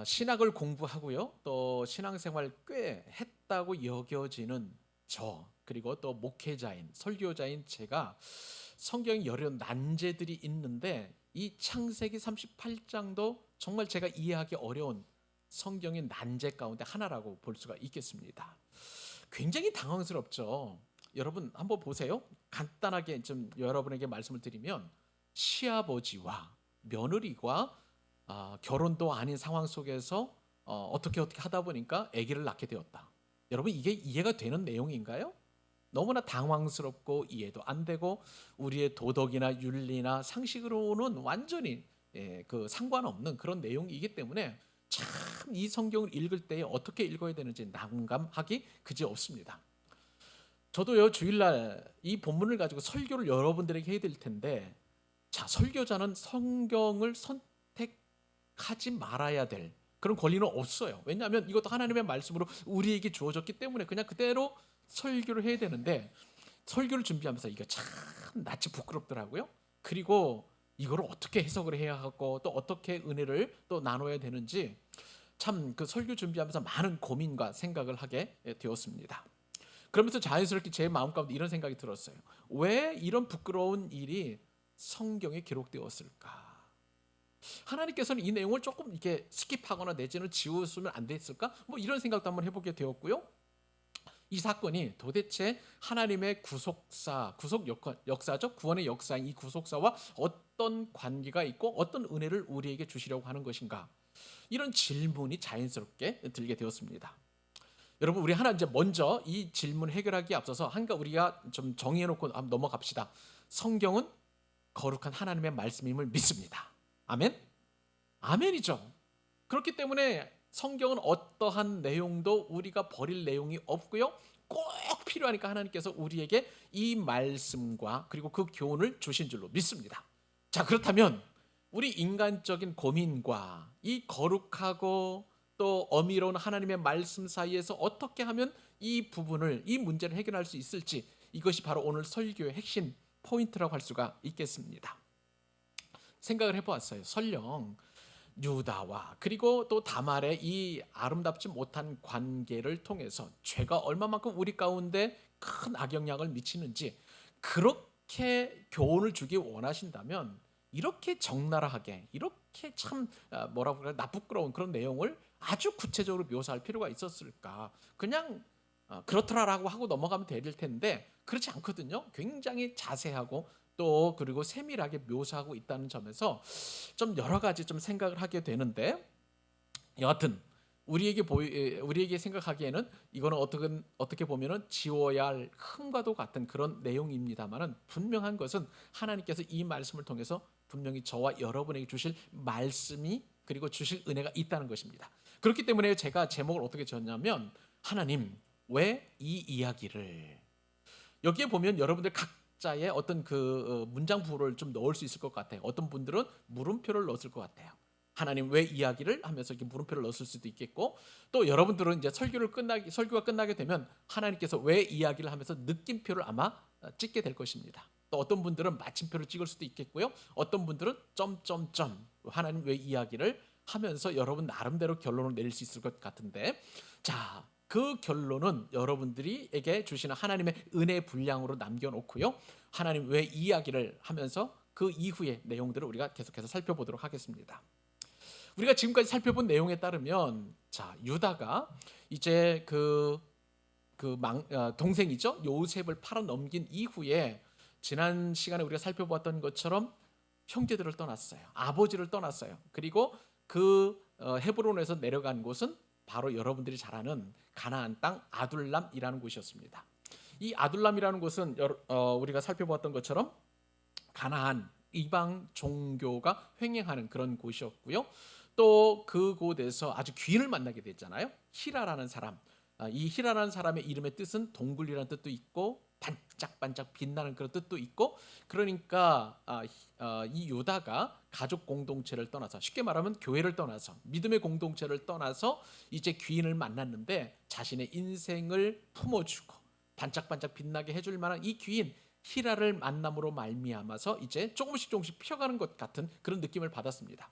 신학을 공부하고요. 또 신앙생활 꽤 했다고 여겨지는 그리고 또 목회자인 설교자인 제가 성경에 여러 난제들이 있는데 이 창세기 38장도 정말 제가 이해하기 어려운 성경의 난제 가운데 하나라고 볼 수가 있겠습니다. 굉장히 당황스럽죠. 여러분 한번 보세요. 간단하게 좀 여러분에게 말씀을 드리면 시아버지와 며느리가 결혼도 아닌 상황 속에서 어떻게 하다 보니까 아기를 낳게 되었다. 여러분 이게 이해가 되는 내용인가요? 너무나 당황스럽고 이해도 안 되고 우리의 도덕이나 윤리나 상식으로는 완전히 그 상관없는 그런 내용이기 때문에 참 이 성경을 읽을 때 어떻게 읽어야 되는지 난감하기 그지없습니다. 저도요 주일날 이 본문을 가지고 설교를 여러분들에게 해야 될 텐데, 자 설교자는 성경을 선택하지 말아야 될 그런 권리는 없어요. 왜냐하면 이것도 하나님의 말씀으로 우리에게 주어졌기 때문에 그냥 그대로 설교를 해야 되는데, 설교를 준비하면서 이게 참 낯이 부끄럽더라고요. 그리고 이걸 어떻게 해석을 해야 하고 또 어떻게 은혜를 또 나눠야 되는지 참 그 설교 준비하면서 많은 고민과 생각을 하게 되었습니다. 그러면서 자연스럽게 제 마음 가운데 이런 생각이 들었어요. 왜 이런 부끄러운 일이 성경에 기록되었을까? 하나님께서는 이 내용을 조금 이렇게 스킵하거나 내지는 지웠으면 안 됐을까? 뭐 이런 생각도 한번 해보게 되었고요. 이 사건이 도대체 하나님의 역사적 구원의 역사인 이 구속사와 어떤 관계가 있고 어떤 은혜를 우리에게 주시려고 하는 것인가? 이런 질문이 자연스럽게 들게 되었습니다. 여러분 우리 하나 이제 먼저 이 질문 해결하기에 앞서서 한가 우리가 좀 정해놓고 한번 넘어갑시다. 성경은 거룩한 하나님의 말씀임을 믿습니다. 아멘? 아멘이죠. 그렇기 때문에 성경은 어떠한 내용도 우리가 버릴 내용이 없고요. 꼭 필요하니까 하나님께서 우리에게 이 말씀과 그리고 그 교훈을 주신 줄로 믿습니다. 자, 그렇다면 우리 인간적인 고민과 이 거룩하고 또 어미로운 하나님의 말씀 사이에서 어떻게 하면 이 문제를 해결할 수 있을지, 이것이 바로 오늘 설교의 핵심 포인트라고 할 수가 있겠습니다. 생각을 해보았어요. 설령 유다와 그리고 또 다말의 이 아름답지 못한 관계를 통해서 죄가 얼마만큼 우리 가운데 큰 악영향을 미치는지 그렇게 교훈을 주기 원하신다면 이렇게 적나라하게 이렇게 참 뭐라고 그럴까 나쁘끄러운 그런 내용을 아주 구체적으로 묘사할 필요가 있었을까? 그냥 그렇더라라고 하고 넘어가면 될 텐데 그렇지 않거든요. 굉장히 자세하고 또 그리고 세밀하게 묘사하고 있다는 점에서 좀 여러 가지 좀 생각을 하게 되는데, 여하튼 우리에게 생각하기에는 이거는 어떻게 보면은 지워야 할 흠과도 같은 그런 내용입니다만은, 분명한 것은 하나님께서 이 말씀을 통해서 분명히 저와 여러분에게 주실 말씀이 그리고 주실 은혜가 있다는 것입니다. 그렇기 때문에 제가 제목을 어떻게 지었냐면, 하나님 왜 이 이야기를, 여기에 보면 여러분들 각자의 어떤 그 문장 부호를 좀 넣을 수 있을 것 같아요. 어떤 분들은 물음표를 넣었을 것 같아요. 하나님 왜 이야기를 하면서 이렇게 물음표를 넣었을 수도 있겠고, 또 여러분들은 이제 설교가 끝나게 되면 하나님께서 왜 이야기를 하면서 느낌표를 아마 찍게 될 것입니다. 또 어떤 분들은 마침표를 찍을 수도 있겠고요. 어떤 분들은 점점점 하나님 왜 이야기를 하면서 여러분 나름대로 결론을 내릴 수 있을 것 같은데, 자, 그 결론은 여러분들이에게 주시는 하나님의 은혜 분량으로 남겨놓고요. 하나님 왜 이야기를 하면서 그 이후의 내용들을 우리가 계속해서 살펴보도록 하겠습니다. 우리가 지금까지 살펴본 내용에 따르면, 자 유다가 이제 동생이죠 요셉을 팔아 넘긴 이후에 지난 시간에 우리가 살펴보았던 것처럼 형제들을 떠났어요. 아버지를 떠났어요. 그리고 헤브론에서 내려간 곳은 바로 여러분들이 잘 아는 가나안 땅 아둘람이라는 곳이었습니다. 이 아둘람이라는 곳은 우리가 살펴보았던 것처럼 가나안 이방 종교가 횡행하는 그런 곳이었고요. 또 그곳에서 아주 귀인을 만나게 됐잖아요. 히라라는 사람. 이 히라라는 사람의 이름의 뜻은 동굴이라는 뜻도 있고 반짝반짝 빛나는 그런 뜻도 있고, 그러니까 이 유다가 가족 공동체를 떠나서, 쉽게 말하면 교회를 떠나서 믿음의 공동체를 떠나서 이제 귀인을 만났는데, 자신의 인생을 품어주고 반짝반짝 빛나게 해줄 만한 이 귀인 히라를 만남으로 말미암아서 이제 조금씩 피어가는 것 같은 그런 느낌을 받았습니다.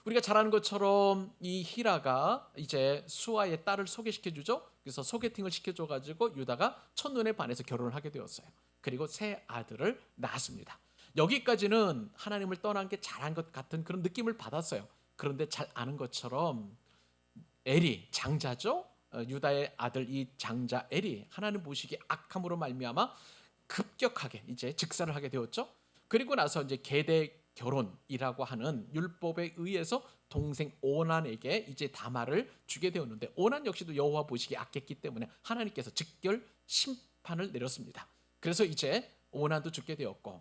우리가 잘 아는 것처럼 이 히라가 이제 수아의 딸을 소개시켜 주죠. 그래서 소개팅을 시켜줘 가지고 유다가 첫눈에 반해서 결혼을 하게 되었어요. 그리고 새 아들을 낳았습니다. 여기까지는 하나님을 떠난 게 잘한 것 같은 그런 느낌을 받았어요. 그런데 잘 아는 것처럼 엘이 장자죠. 유다의 아들 이 장자 엘이 하나님 보시기에 악함으로 말미암아 급격하게 이제 즉사를 하게 되었죠. 그리고 나서 이제 계대 결혼이라고 하는 율법에 의해서 동생 오난에게 이제 다말을 주게 되었는데, 오난 역시도 여호와 보시기에 악했기 때문에 하나님께서 즉결 심판을 내렸습니다. 그래서 이제 오난도 죽게 되었고,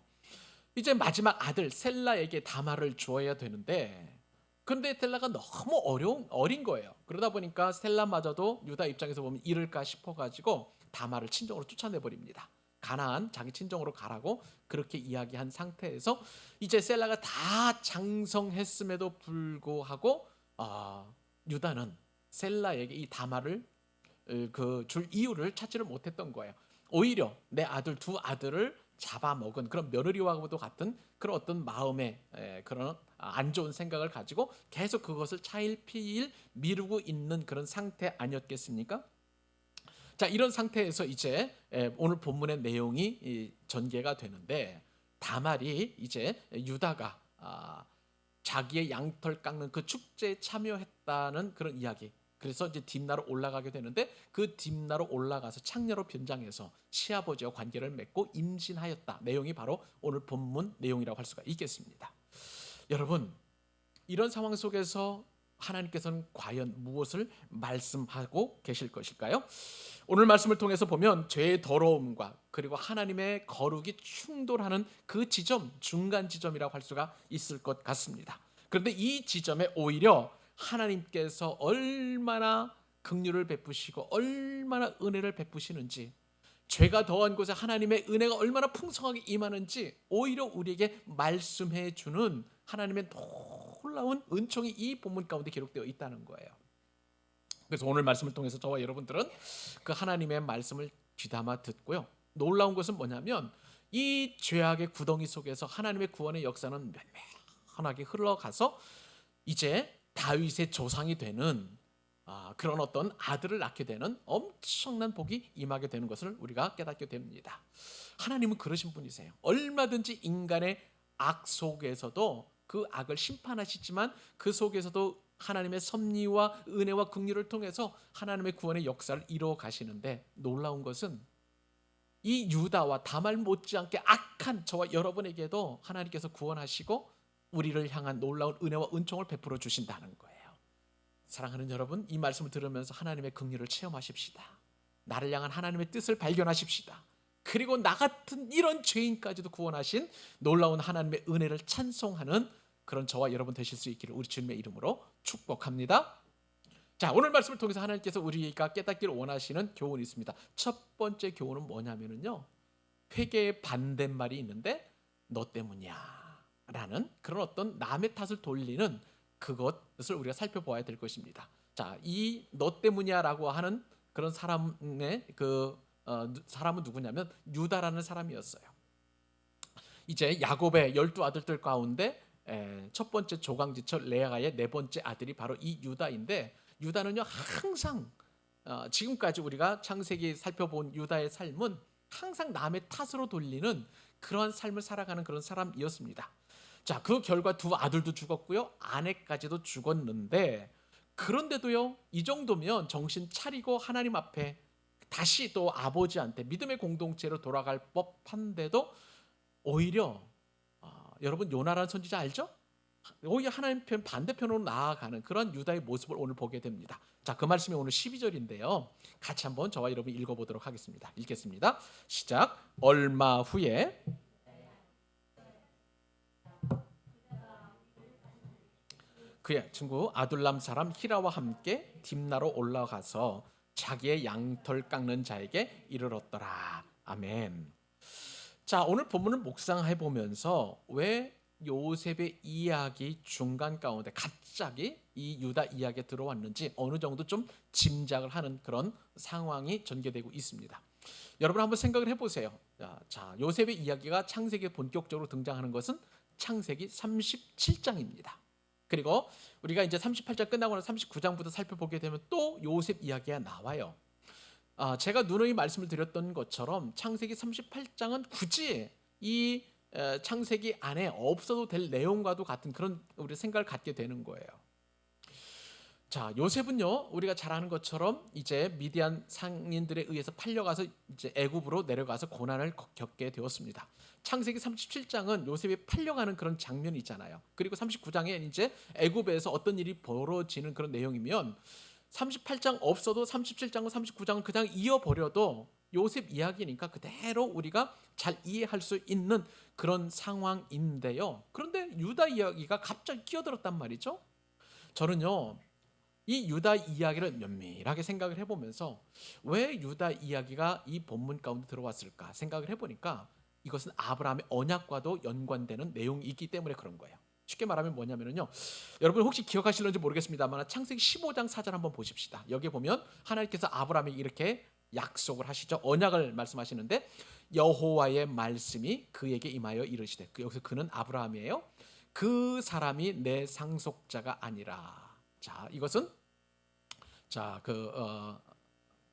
이제 마지막 아들 셀라에게 다말을 주어야 되는데, 근데 셀라가 너무 어린 거예요. 그러다 보니까 셀라마저도 유다 입장에서 보면 이럴까 싶어가지고 다말을 친정으로 쫓아내 버립니다. 가나안 자기 친정으로 가라고 그렇게 이야기한 상태에서 이제 셀라가 다 장성했음에도 불구하고 유다는 셀라에게 이 다말을 그 줄 이유를 찾지를 못했던 거예요. 오히려 내 아들 두 아들을 잡아먹은 그런 며느리와도 같은 그런 어떤 마음의 그런 안 좋은 생각을 가지고 계속 그것을 차일피일 미루고 있는 그런 상태 아니었겠습니까? 자, 이런 상태에서 이제 오늘 본문의 내용이 전개가 되는데, 다말이 이제 유다가 자기의 양털 깎는 그 축제에 참여했다는 그런 이야기. 그래서 이제 딥나로 올라가게 되는데, 그 딥나로 올라가서 창녀로 변장해서 시아버지와 관계를 맺고 임신하였다. 내용이 바로 오늘 본문 내용이라고 할 수가 있겠습니다. 여러분, 이런 상황 속에서 하나님께서는 과연 무엇을 말씀하고 계실 것일까요? 오늘 말씀을 통해서 보면 죄의 더러움과 그리고 하나님의 거룩이 충돌하는 그 지점, 중간 지점이라고 할 수가 있을 것 같습니다. 그런데 이 지점에 오히려 하나님께서 얼마나 긍휼을 베푸시고 얼마나 은혜를 베푸시는지, 죄가 더한 곳에 하나님의 은혜가 얼마나 풍성하게 임하는지 오히려 우리에게 말씀해 주는 하나님의 놀라운 은총이 이 본문 가운데 기록되어 있다는 거예요. 그래서 오늘 말씀을 통해서 저와 여러분들은 그 하나님의 말씀을 귀담아 듣고요, 놀라운 것은 뭐냐면 이 죄악의 구덩이 속에서 하나님의 구원의 역사는 면면하게 흘러가서 이제 다윗의 조상이 되는 그런 어떤 아들을 낳게 되는 엄청난 복이 임하게 되는 것을 우리가 깨닫게 됩니다. 하나님은 그러신 분이세요. 얼마든지 인간의 악 속에서도 그 악을 심판하시지만 그 속에서도 하나님의 섭리와 은혜와 긍휼을 통해서 하나님의 구원의 역사를 이루어 가시는데, 놀라운 것은 이 유다와 다말 못지않게 악한 저와 여러분에게도 하나님께서 구원하시고 우리를 향한 놀라운 은혜와 은총을 베풀어 주신다는 거예요. 사랑하는 여러분, 이 말씀을 들으면서 하나님의 긍휼을 체험하십시다. 나를 향한 하나님의 뜻을 발견하십시다. 그리고 나 같은 이런 죄인까지도 구원하신 놀라운 하나님의 은혜를 찬송하는 그런 저와 여러분 되실 수 있기를 우리 주님의 이름으로 축복합니다. 자, 오늘 말씀을 통해서 하나님께서 우리가 깨닫기를 원하시는 교훈이 있습니다. 첫 번째 교훈은 뭐냐면요, 회개의 반대말이 있는데 너 때문이야 라는 그런 어떤 남의 탓을 돌리는 그것을 우리가 살펴보아야 될 것입니다. 자, 이 너 때문이야 라고 하는 그런 사람의 사람은 누구냐면 유다라는 사람이었어요. 이제 야곱의 12아들들 가운데 첫 번째 조강지처 레아의 네 번째 아들이 바로 이 유다인데, 유다는요 항상 지금까지 우리가 창세기 살펴본 유다의 삶은 항상 남의 탓으로 돌리는 그러한 삶을 살아가는 그런 사람이었습니다. 자, 그 결과 두 아들도 죽었고요, 아내까지도 죽었는데, 그런데도요 이 정도면 정신 차리고 하나님 앞에 다시 또 아버지한테 믿음의 공동체로 돌아갈 법한데도 오히려 여러분 요나라는 선지자 알죠? 오히려 하나님 편 반대편으로 나아가는 그런 유다의 모습을 오늘 보게 됩니다. 자, 그 말씀이 오늘 12절인데요. 같이 한번 저와 여러분 읽어보도록 하겠습니다. 읽겠습니다. 시작. 얼마 후에 그의 친구 아둘람 사람 히라와 함께 딥나로 올라가서 자기의 양털 깎는 자에게 이르렀더라. 아멘. 자, 오늘 본문을 묵상해 보면서 왜 요셉의 이야기 중간 가운데 갑자기 이 유다 이야기가 들어왔는지 어느 정도 좀 짐작을 하는 그런 상황이 전개되고 있습니다. 여러분 한번 생각을 해보세요. 자, 요셉의 이야기가 창세기에 본격적으로 등장하는 것은 창세기 37장입니다. 그리고 우리가 이제 38장 끝나고 나서 39장부터 살펴보게 되면 또 요셉 이야기가 나와요. 제가 누누이 말씀을 드렸던 것처럼 창세기 38장은 굳이 이 창세기 안에 없어도 될 내용과도 같은 그런 우리 생각을 갖게 되는 거예요. 자, 요셉은요, 우리가 잘 아는 것처럼 이제 미디안 상인들에 의해서 팔려가서 이제 애굽으로 내려가서 고난을 겪게 되었습니다. 창세기 37장은 요셉이 팔려가는 그런 장면이 있잖아요. 그리고 39장에 이제 애굽에서 어떤 일이 벌어지는 그런 내용이면 38장 없어도 37장과 39장은 그냥 이어버려도 요셉 이야기니까 그대로 우리가 잘 이해할 수 있는 그런 상황인데요. 그런데 유다 이야기가 갑자기 끼어들었단 말이죠. 저는요, 이 유다 이야기를 면밀하게 생각을 해보면서 왜 유다 이야기가 이 본문 가운데 들어왔을까 생각을 해보니까 이것은 아브라함의 언약과도 연관되는 내용이기 때문에 그런 거예요. 쉽게 말하면 뭐냐면요, 여러분 혹시 기억하실는지 모르겠습니다만 창세기 15장 4절 한번 보십시다. 여기 보면 하나님께서 아브라함에게 이렇게 약속을 하시죠. 언약을 말씀하시는데 여호와의 말씀이 그에게 임하여 이르시되, 여기서 그는 아브라함이에요. 그 사람이 내 상속자가 아니라. 자, 이것은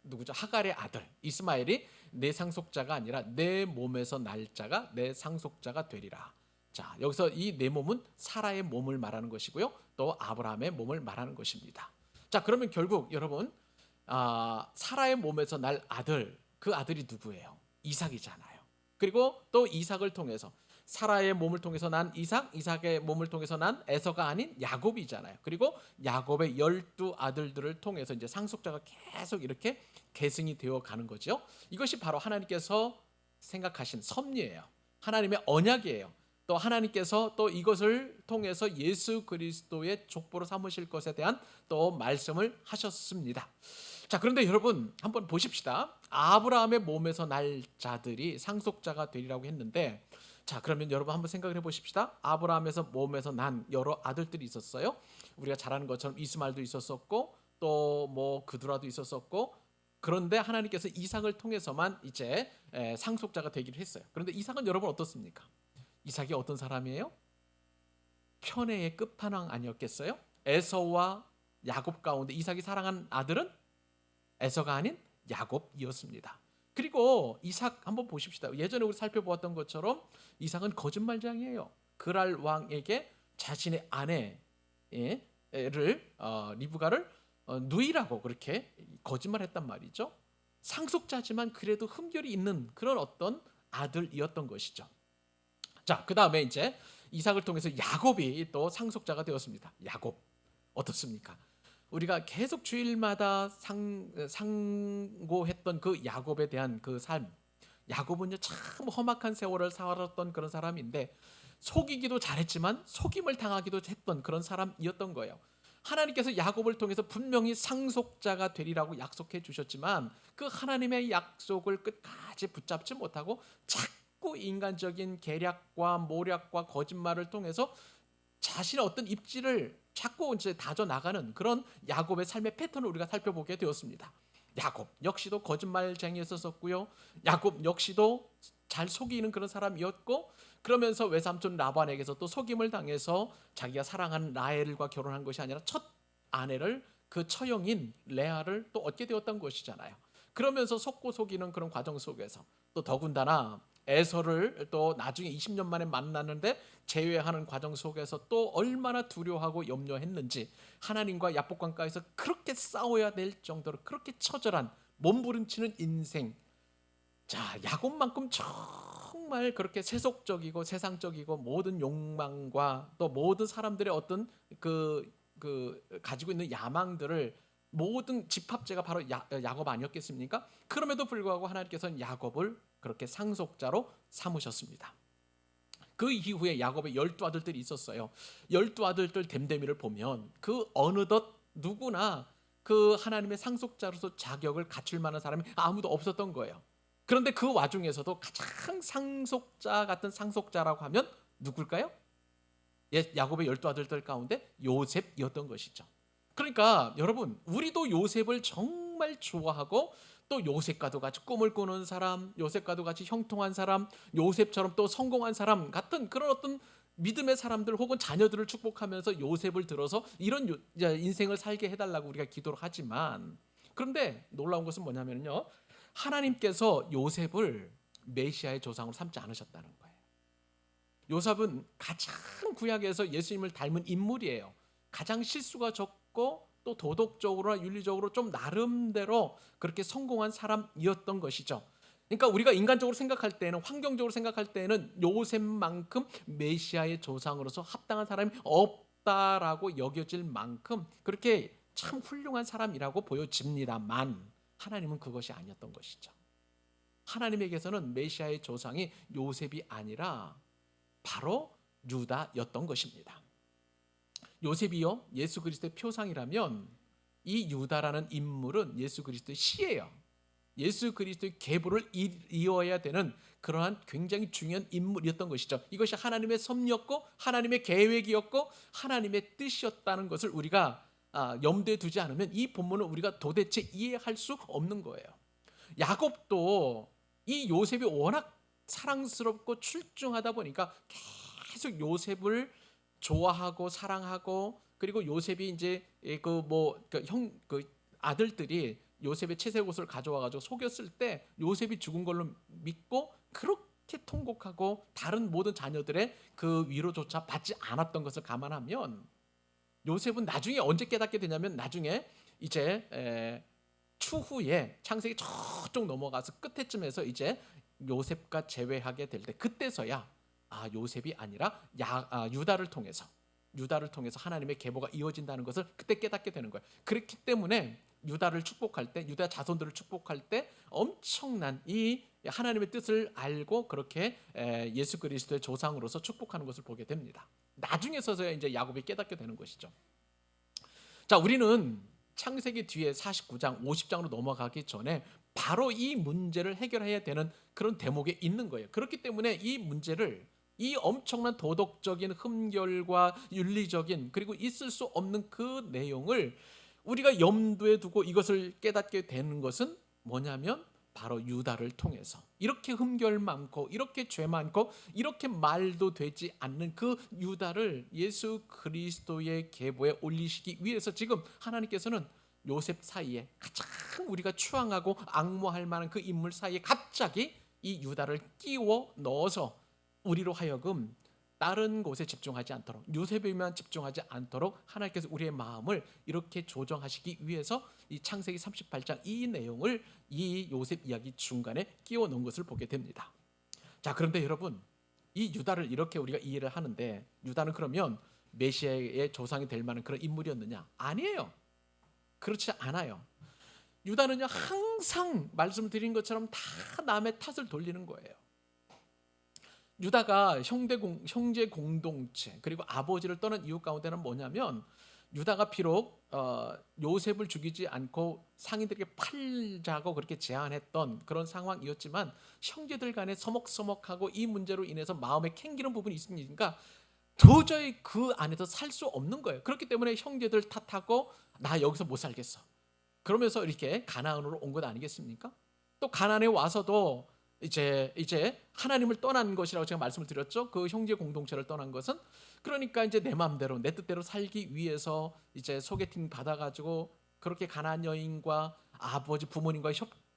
누구죠? 하갈의 아들 이스마엘이 내 상속자가 아니라 내 몸에서 날 자가 내 상속자가 되리라. 자, 여기서 이 내 몸은 사라의 몸을 말하는 것이고요, 또 아브라함의 몸을 말하는 것입니다. 자, 그러면 결국 여러분, 사라의 몸에서 날 아들, 그 아들이 누구예요? 이삭이잖아요. 그리고 또 이삭을 통해서 사라의 몸을 통해서 난 이삭, 이삭의 몸을 통해서 난 에서가 아닌 야곱이잖아요. 그리고 야곱의 12아들들을 통해서 이제 상속자가 계속 이렇게 계승이 되어 가는 거죠. 이것이 바로 하나님께서 생각하신 섭리예요. 하나님의 언약이에요. 또 하나님께서 또 이것을 통해서 예수 그리스도의 족보로 삼으실 것에 대한 또 말씀을 하셨습니다. 자, 그런데 여러분 한번 보십시다. 아브라함의 몸에서 날 자들이 상속자가 되리라고 했는데, 자, 그러면 여러분 한번 생각을 해보십시다. 아브라함에서 몸에서 난 여러 아들들이 있었어요. 우리가 잘 아는 것처럼 이스마엘도 있었었고 또 뭐 그두라도 있었었고, 그런데 하나님께서 이삭을 통해서만 이제 상속자가 되기를 했어요. 그런데 이삭은 여러분 어떻습니까? 이삭이 어떤 사람이에요? 편애의 끝판왕 아니었겠어요? 에서와 야곱 가운데 이삭이 사랑한 아들은 에서가 아닌 야곱이었습니다. 그리고 이삭 한번 보십시다. 예전에 우리 살펴보았던 것처럼 이삭은 거짓말장이에요. 그랄 왕에게 자신의 아내를 리브가를 누이라고 그렇게 거짓말했단 말이죠. 상속자지만 그래도 흠결이 있는 그런 어떤 아들이었던 것이죠. 자, 그 다음에 이제 이삭을 통해서 야곱이 또 상속자가 되었습니다. 야곱 어떻습니까? 우리가 계속 주일마다 상고했던 그 야곱에 대한 그 삶. 야곱은요 참 험악한 세월을 살았던 그런 사람인데 속이기도 잘했지만 속임을 당하기도 했던 그런 사람이었던 거예요. 하나님께서 야곱을 통해서 분명히 상속자가 되리라고 약속해 주셨지만 그 하나님의 약속을 끝까지 붙잡지 못하고 자꾸 인간적인 계략과 모략과 거짓말을 통해서 자신의 어떤 입지를 자꾸 이제 다져 나가는 그런 야곱의 삶의 패턴을 우리가 살펴보게 되었습니다. 야곱 역시도 거짓말쟁이였었고요. 야곱 역시도 잘 속이는 그런 사람이었고, 그러면서 외삼촌 라반에게서 또 속임을 당해서 자기가 사랑하는 라헬과 결혼한 것이 아니라 첫 아내를 그 처형인 레아를 또 얻게 되었던 것이잖아요. 그러면서 속고 속이는 그런 과정 속에서 또 더군다나 에서를 또 나중에 20년 만에 만났는데 제외하는 과정 속에서 또 얼마나 두려워하고 염려했는지, 하나님과 야복강가에서 그렇게 싸워야 될 정도로 그렇게 처절한 몸부림치는 인생. 자, 야곱만큼 정말 그렇게 세속적이고 세상적이고 모든 욕망과 또 모든 사람들의 어떤 그 가지고 있는 야망들을 모든 집합제가 바로 야곱 아니었겠습니까? 그럼에도 불구하고 하나님께서는 야곱을 그렇게 상속자로 삼으셨습니다. 그 이후에 야곱의 12아들들이 있었어요. 12아들들 됨됨이를 보면 그 어느덧 누구나 그 하나님의 상속자로서 자격을 갖출 만한 사람이 아무도 없었던 거예요. 그런데 그 와중에서도 가장 상속자 같은 상속자라고 하면 누굴까요? 야곱의 12아들들 가운데 요셉이었던 것이죠. 그러니까 여러분, 우리도 요셉을 정말 좋아하고 또 요셉과도 같이 꿈을 꾸는 사람, 요셉과도 같이 형통한 사람, 요셉처럼 또 성공한 사람 같은 그런 어떤 믿음의 사람들 혹은 자녀들을 축복하면서 요셉을 들어서 이런 인생을 살게 해달라고 우리가 기도를 하지만, 그런데 놀라운 것은 뭐냐면요, 하나님께서 요셉을 메시아의 조상으로 삼지 않으셨다는 거예요. 요셉은 가장 구약에서 예수님을 닮은 인물이에요. 가장 실수가 적고 또 도덕적으로나 윤리적으로 좀 나름대로 그렇게 성공한 사람이었던 것이죠. 그러니까 우리가 인간적으로 생각할 때는, 환경적으로 생각할 때는 요셉만큼 메시아의 조상으로서 합당한 사람이 없다라고 여겨질 만큼 그렇게 참 훌륭한 사람이라고 보여집니다만, 하나님은 그것이 아니었던 것이죠. 하나님에게서는 메시아의 조상이 요셉이 아니라 바로 유다였던 것입니다. 요셉이요, 예수 그리스도의 표상이라면 이 유다라는 인물은 예수 그리스도의 시예요. 예수 그리스도의 계보를 이어야 되는 그러한 굉장히 중요한 인물이었던 것이죠. 이것이 하나님의 섭리였고 하나님의 계획이었고 하나님의 뜻이었다는 것을 우리가 염두에 두지 않으면 이 본문을 우리가 도대체 이해할 수 없는 거예요. 야곱도 이 요셉이 워낙 사랑스럽고 출중하다 보니까 계속 요셉을 좋아하고 사랑하고, 그리고 요셉이 이제 그 아들들이 요셉의 채색 옷을 가져와 가지고 속였을 때 요셉이 죽은 걸로 믿고 그렇게 통곡하고 다른 모든 자녀들의 그 위로조차 받지 않았던 것을 감안하면, 요셉은 나중에 언제 깨닫게 되냐면 나중에 이제 추후에 창세기 저쪽 넘어가서 끝에쯤에서 이제 요셉과 재회하게 될 때, 그때서야 요셉이 아니라 유다를 통해서 하나님의 계보가 이어진다는 것을 그때 깨닫게 되는 거예요. 그렇기 때문에 유다를 축복할 때, 유다 자손들을 축복할 때 엄청난 이 하나님의 뜻을 알고 그렇게 예수 그리스도의 조상으로서 축복하는 것을 보게 됩니다. 나중에 서서야 이제 야곱이 깨닫게 되는 것이죠. 자, 우리는 창세기 뒤에 49장, 50장으로 넘어가기 전에 바로 이 문제를 해결해야 되는 그런 대목에 있는 거예요. 그렇기 때문에 이 문제를, 이 엄청난 도덕적인 흠결과 윤리적인 그리고 있을 수 없는 그 내용을 우리가 염두에 두고 이것을 깨닫게 되는 것은 뭐냐면 바로 유다를 통해서, 이렇게 흠결 많고 이렇게 죄 많고 이렇게 말도 되지 않는 그 유다를 예수 그리스도의 계보에 올리시기 위해서 지금 하나님께서는 요셉 사이에 가장 우리가 추앙하고 앙모할 만한 그 인물 사이에 갑자기 이 유다를 끼워 넣어서 우리로 하여금 다른 곳에 집중하지 않도록, 요셉에만 집중하지 않도록 하나님께서 우리의 마음을 이렇게 조정하시기 위해서 이 창세기 38장 이 내용을 이 요셉 이야기 중간에 끼워 넣은 것을 보게 됩니다. 자, 그런데 여러분, 이 유다를 이렇게 우리가 이해를 하는데, 유다는 그러면 메시아의 조상이 될 만한 그런 인물이었느냐? 아니에요. 그렇지 않아요. 유다는요, 항상 말씀드린 것처럼 다 남의 탓을 돌리는 거예요. 유다가 형제 공동체 그리고 아버지를 떠난 이유 가운데는 뭐냐면, 유다가 비록 요셉을 죽이지 않고 상인들에게 팔자고 그렇게 제안했던 그런 상황이었지만 형제들 간에 서먹서먹하고 이 문제로 인해서 마음에 캥기는 부분이 있으니까 도저히 그 안에서 살 수 없는 거예요. 그렇기 때문에 형제들 탓하고 나 여기서 못 살겠어, 그러면서 이렇게 가나안으로 온 것 아니겠습니까? 또 가나안에 와서도 이제 하나님을 떠난 것이라고 제가 말씀을 드렸죠. 그 형제 공동체를 떠난 것은, 그러니까 이제 내 마음대로 내 뜻대로 살기 위해서 이제 소개팅 받아가지고 그렇게 가나안 여인과 아버지 부모님과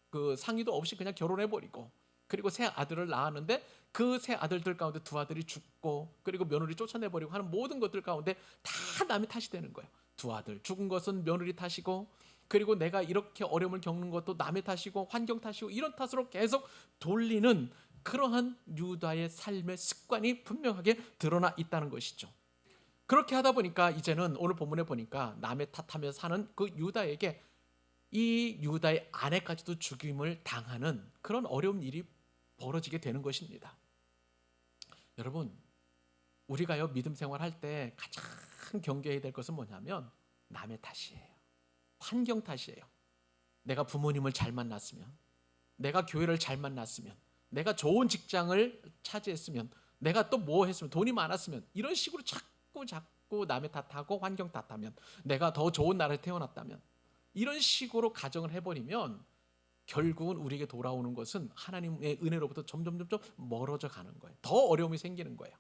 그 상의도 없이 그냥 결혼해 버리고, 그리고 새 아들을 낳았는데 그 새 아들들 가운데 두 아들이 죽고, 그리고 며느리 쫓아내 버리고 하는 모든 것들 가운데 다 남의 탓이 되는 거예요. 두 아들 죽은 것은 며느리 탓이고, 그리고 내가 이렇게 어려움을 겪는 것도 남의 탓이고 환경 탓이고, 이런 탓으로 계속 돌리는 그러한 유다의 삶의 습관이 분명하게 드러나 있다는 것이죠. 그렇게 하다 보니까 이제는 오늘 본문에 보니까 남의 탓하며 사는 그 유다에게 이 유다의 아내까지도 죽임을 당하는 그런 어려운 일이 벌어지게 되는 것입니다. 여러분, 우리가요 믿음 생활할 때 가장 경계해야 될 것은 뭐냐면 남의 탓이에요. 환경 탓이에요. 내가 부모님을 잘 만났으면, 내가 교회를 잘 만났으면, 내가 좋은 직장을 차지했으면, 내가 또 뭐 했으면, 돈이 많았으면, 이런 식으로 자꾸 남의 탓하고 환경 탓하면, 내가 더 좋은 나라에 태어났다면, 이런 식으로 가정을 해버리면 결국은 우리에게 돌아오는 것은 하나님의 은혜로부터 점점 멀어져 가는 거예요. 더 어려움이 생기는 거예요.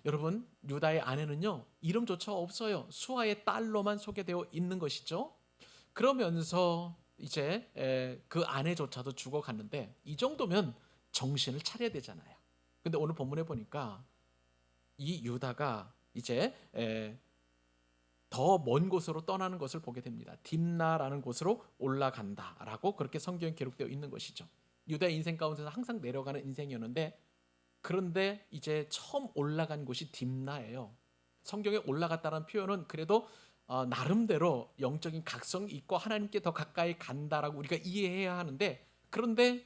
여러분, 유다의 아내는요, 이름조차 없어요. 수아의 딸로만 소개되어 있는 것이죠. 그러면서 이제 그 아내조차도 죽어갔는데, 이 정도면 정신을 차려야 되잖아요. 근데 오늘 본문에 보니까 이 유다가 이제 더 먼 곳으로 떠나는 것을 보게 됩니다. 딥나라는 곳으로 올라간다라고 그렇게 성경에 기록되어 있는 것이죠. 유다의 인생 가운데서 항상 내려가는 인생이었는데, 그런데 이제 처음 올라간 곳이 딥나예요. 성경에 올라갔다는 표현은 그래도 나름대로 영적인 각성이 있고 하나님께 더 가까이 간다라고 우리가 이해해야 하는데, 그런데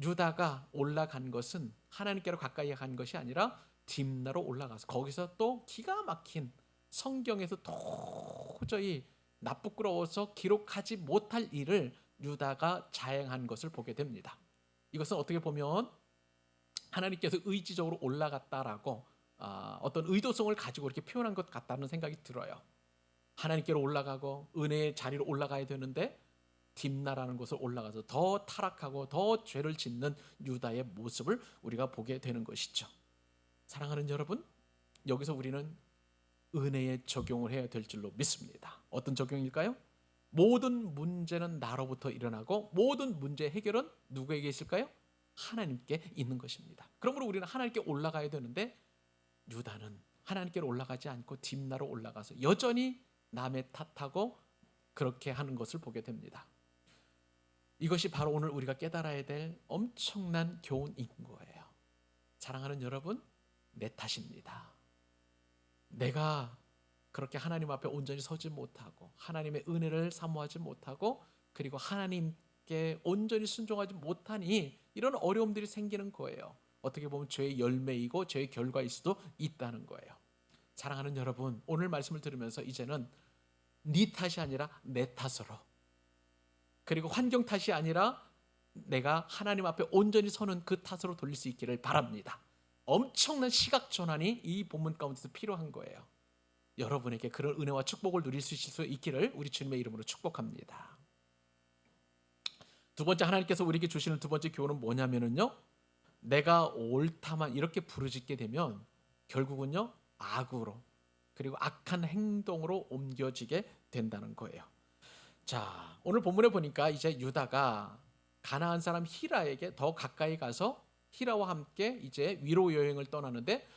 유다가 올라간 것은 하나님께로 가까이 간 것이 아니라 딥나로 올라가서 거기서 또 기가 막힌, 성경에서 도저히 나쁘끄러워서 기록하지 못할 일을 유다가 자행한 것을 보게 됩니다. 이것은 어떻게 보면 하나님께서 의지적으로 올라갔다라고 어떤 의도성을 가지고 이렇게 표현한 것 같다는 생각이 들어요. 하나님께로 올라가고 은혜의 자리로 올라가야 되는데 딥나라는 곳을 올라가서 더 타락하고 더 죄를 짓는 유다의 모습을 우리가 보게 되는 것이죠. 사랑하는 여러분, 여기서 우리는 은혜의 적용을 해야 될 줄로 믿습니다. 어떤 적용일까요? 모든 문제는 나로부터 일어나고 모든 문제 해결은 누구에게 있을까요? 하나님께 있는 것입니다. 그러므로 우리는 하나님께 올라가야 되는데, 유다는 하나님께로 올라가지 않고 딥나로 올라가서 여전히 남의 탓하고 그렇게 하는 것을 보게 됩니다. 이것이 바로 오늘 우리가 깨달아야 될 엄청난 교훈인 거예요. 사랑하는 여러분, 내 탓입니다. 내가 그렇게 하나님 앞에 온전히 서지 못하고 하나님의 은혜를 사모하지 못하고 그리고 하나님께 온전히 순종하지 못하니 이런 어려움들이 생기는 거예요. 어떻게 보면 죄의 열매이고 죄의 결과일 수도 있다는 거예요. 사랑하는 여러분, 오늘 말씀을 들으면서 이제는 네 탓이 아니라 내 탓으로, 그리고 환경 탓이 아니라 내가 하나님 앞에 온전히 서는 그 탓으로 돌릴 수 있기를 바랍니다. 엄청난 시각 전환이 이 본문 가운데서 필요한 거예요. 여러분에게 그런 은혜와 축복을 누릴 수 있기를 우리 주님의 이름으로 축복합니다. 두 번째, 하나님께서 우리에게 주시는 두 번째 교훈은 뭐냐면요, 내가 옳다만 이렇게 부르짖게 되면 결국은요 악으로, 그리고 악한 행동으로 옮겨지게 된다는 거예요. 자, 오늘 본문에 보니까 이제 유다가 가나안 사람 히라에게 더 가까이 가서 히라와 함께 이제 위로 여행을 떠나는데,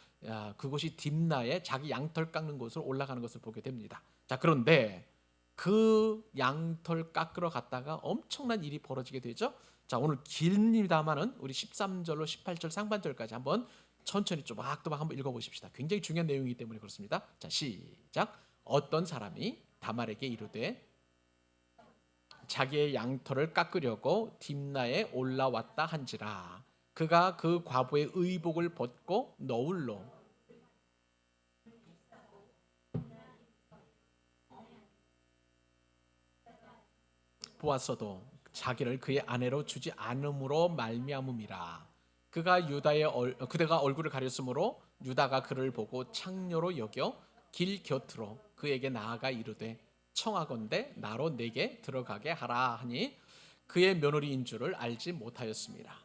그곳이 딥나에 자기 양털 깎는 곳으로 올라가는 것을 보게 됩니다. 자, 그런데 그 양털 깎으러 갔다가 엄청난 일이 벌어지게 되죠. 자, 오늘 길입니다마는 우리 13절로 18절 상반절까지 한번 천천히 조박조박 한번 읽어보십시다. 굉장히 중요한 내용이기 때문에 그렇습니다. 자, 시작. 어떤 사람이 다말에게 이르되 자기의 양털을 깎으려고 딥나에 올라왔다 한지라. 그가 그 과부의 의복을 벗고 너울로 보았어도 자기를 그의 아내로 주지 않음으로 말미암음이라. 그대가 얼굴을 가렸으므로 유다가 그를 보고 창녀로 여겨 길 곁으로 그에게 나아가 이르되 청하건대 나로 내게 들어가게 하라 하니 그의 며느리인 줄을 알지 못하였습니다.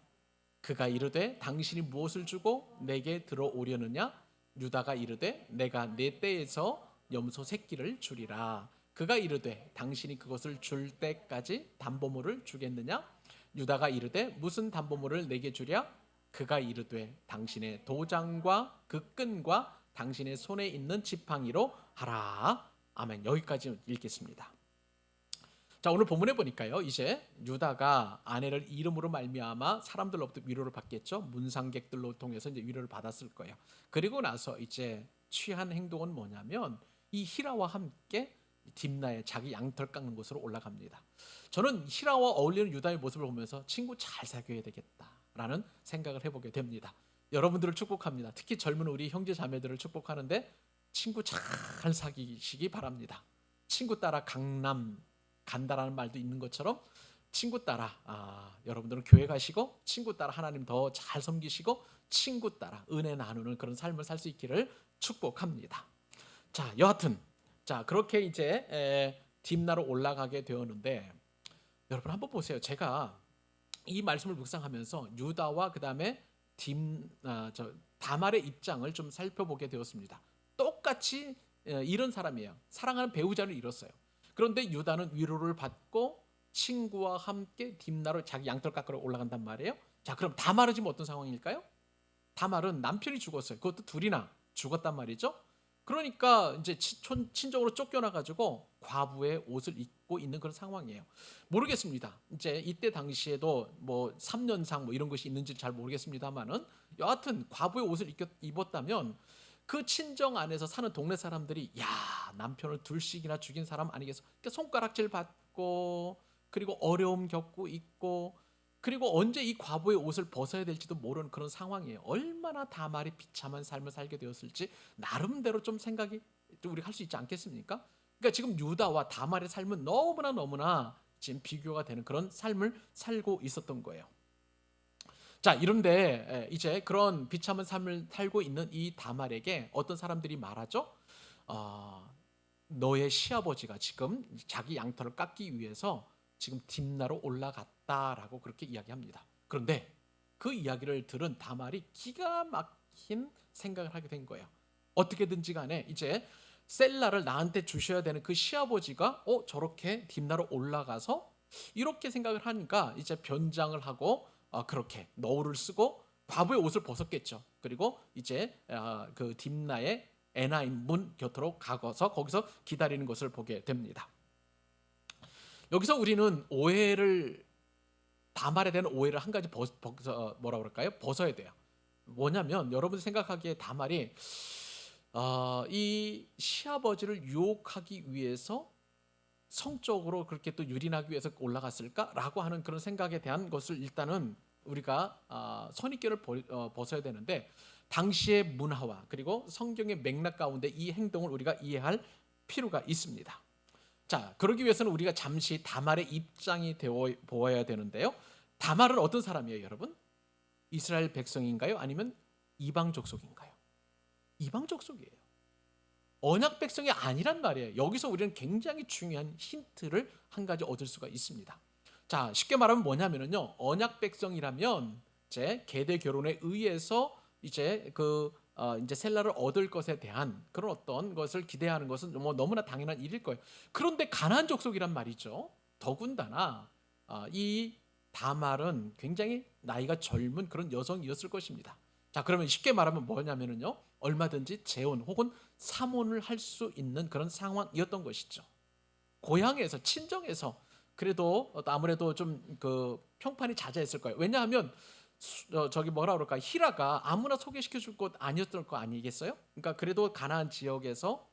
그가 이르되 당신이 무엇을 주고 내게 들어오려느냐? 유다가 이르되 내가 내 떼에서 염소 새끼를 주리라. 그가 이르되 당신이 그것을 줄 때까지 담보물을 주겠느냐? 유다가 이르되 무슨 담보물을 내게 주랴? 그가 이르되 당신의 도장과 그 끈과 당신의 손에 있는 지팡이로 하라. 아멘. 여기까지 읽겠습니다. 자, 오늘 본문에 보니까요, 이제 유다가 아내를 잃음으로 말미암아 사람들로부터 위로를 받겠죠. 문상객들로 통해서 이제 위로를 받았을 거예요. 그리고 나서 이제 취한 행동은 뭐냐면 이 히라와 함께 딥나에 자기 양털 깎는 곳으로 올라갑니다. 저는 히라와 어울리는 유다의 모습을 보면서 친구 잘 사귀어야 되겠다라는 생각을 해보게 됩니다. 여러분들을 축복합니다. 특히 젊은 우리 형제 자매들을 축복하는데 친구 잘 사귀시기 바랍니다. 친구 따라 강남 간다라는 말도 있는 것처럼 친구 따라 여러분들은 교회 가시고 친구 따라 하나님 더 잘 섬기시고 친구 따라 은혜 나누는 그런 삶을 살 수 있기를 축복합니다. 자, 여하튼 자 그렇게 이제 딥나로 올라가게 되었는데, 여러분 한번 보세요. 제가 이 말씀을 묵상하면서 유다와 그 다음에 다말의 입장을 좀 살펴보게 되었습니다. 똑같이 잃은 사람이에요. 사랑하는 배우자를 잃었어요. 그런데 유다는 위로를 받고 친구와 함께 딥나로 자기 양털 깎으러 올라간단 말이에요. 자, 그럼 다말은 지금 어떤 상황일까요? 다말은 남편이 죽었어요. 그것도 둘이나 죽었단 말이죠. 그러니까 이제 친정으로 쫓겨나 가지고 과부의 옷을 입고 있는 그런 상황이에요. 모르겠습니다. 이제 이때 당시에도 뭐 3년상 뭐 이런 것이 있는지 잘 모르겠습니다만은 여하튼 과부의 옷을 입었다면 그 친정 안에서 사는 동네 사람들이 야, 남편을 둘씩이나 죽인 사람 아니겠어? 그러니까 손가락질 받고 그리고 어려움 겪고 있고 그리고 언제 이 과부의 옷을 벗어야 될지도 모르는 그런 상황이에요. 얼마나 다말이 비참한 삶을 살게 되었을지 나름대로 좀 생각이 좀 우리가 할 수 있지 않겠습니까? 그러니까 지금 유다와 다말의 삶은 너무나 지금 비교가 되는 그런 삶을 살고 있었던 거예요. 자, 이런데 이제 그런 비참한 삶을 살고 있는 이 다말에게 어떤 사람들이 말하죠? 너의 시아버지가 지금 자기 양털을 깎기 위해서 지금 딥나로 올라갔다라고 그렇게 이야기합니다. 그런데 그 이야기를 들은 다말이 기가 막힌 생각을 하게 된 거예요. 어떻게든지 간에 이제 셀라를 나한테 주셔야 되는 그 시아버지가 저렇게 딥나로 올라가서 이렇게 생각을 하니까 이제 변장을 하고 그렇게 너울을 쓰고 과부의 옷을 벗었겠죠. 그리고 이제 그 딥나의 에나임 문 곁으로 가서 거기서 기다리는 것을 보게 됩니다. 여기서 우리는 다말에 대한 오해를 한 가지 뭐라 그럴까요? 벗어야 돼요. 뭐냐면 여러분 생각하기에 다말이 이 시아버지를 유혹하기 위해서 성적으로 그렇게 또 유린하기 위해서 올라갔을까라고 하는 그런 생각에 대한 것을 일단은 우리가 선입견을 벗어야 되는데 당시의 문화와 그리고 성경의 맥락 가운데 이 행동을 우리가 이해할 필요가 있습니다. 자, 그러기 위해서는 우리가 잠시 다말의 입장이 되어 보아야 되는데요. 다말은 어떤 사람이에요, 여러분? 이스라엘 백성인가요? 아니면 이방 족속인가요? 이방 족속이에요. 언약 백성이 아니란 말이에요. 여기서 우리는 굉장히 중요한 힌트를 한 가지 얻을 수가 있습니다. 자, 쉽게 말하면 뭐냐면요. 언약 백성이라면 이제 계대 결혼에 의해서 이제 이제 셀라를 얻을 것에 대한 그런 어떤 것을 기대하는 것은 뭐 너무나 당연한 일일 거예요. 그런데 가나안 족속이란 말이죠. 더군다나 이 다말은 굉장히 나이가 젊은 그런 여성이었을 것입니다. 자, 그러면 쉽게 말하면 뭐냐면요. 얼마든지 재혼 혹은 삼혼을 할 수 있는 그런 상황이었던 것이죠. 고향에서 친정에서 그래도 아무래도 좀 그 평판이 자자했을 거예요. 왜냐하면 저기 뭐라 그럴까 히라가 아무나 소개시켜 줄 것 아니었던 거 아니겠어요? 그러니까 그래도 가나안 지역에서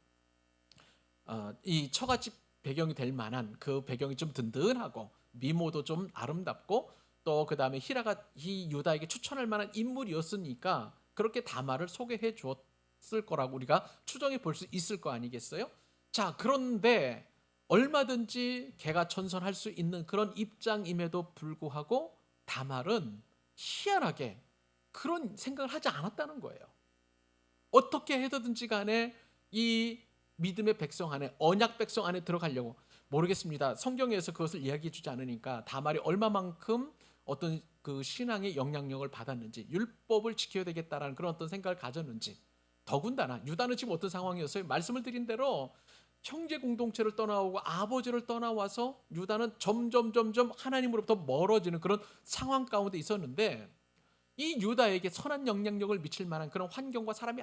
이 처갓집 배경이 될 만한 그 배경이 좀 든든하고 미모도 좀 아름답고 또 그다음에 히라가 이 유다에게 추천할 만한 인물이었으니까 그렇게 다말을 소개해 주었을 거라고 우리가 추정해 볼 수 있을 거 아니겠어요? 자, 그런데 얼마든지 개가천선할 수 있는 그런 입장임에도 불구하고 다말은 희한하게 그런 생각을 하지 않았다는 거예요. 어떻게 해서든지 간에 이 믿음의 백성 안에 언약 백성 안에 들어가려고 모르겠습니다. 성경에서 그것을 이야기해 주지 않으니까 다말이 얼마만큼 어떤 그 신앙의 영향력을 받았는지 율법을 지켜야 되겠다라는 그런 어떤 생각을 가졌는지 더군다나 유다는 지금 어떤 상황이었어요? 말씀을 드린 대로 형제 공동체를 떠나오고 아버지를 떠나와서 유다는 점점 하나님으로부터 멀어지는 그런 상황 가운데 있었는데 이 유다에게 선한 영향력을 미칠 만한 그런 환경과 사람이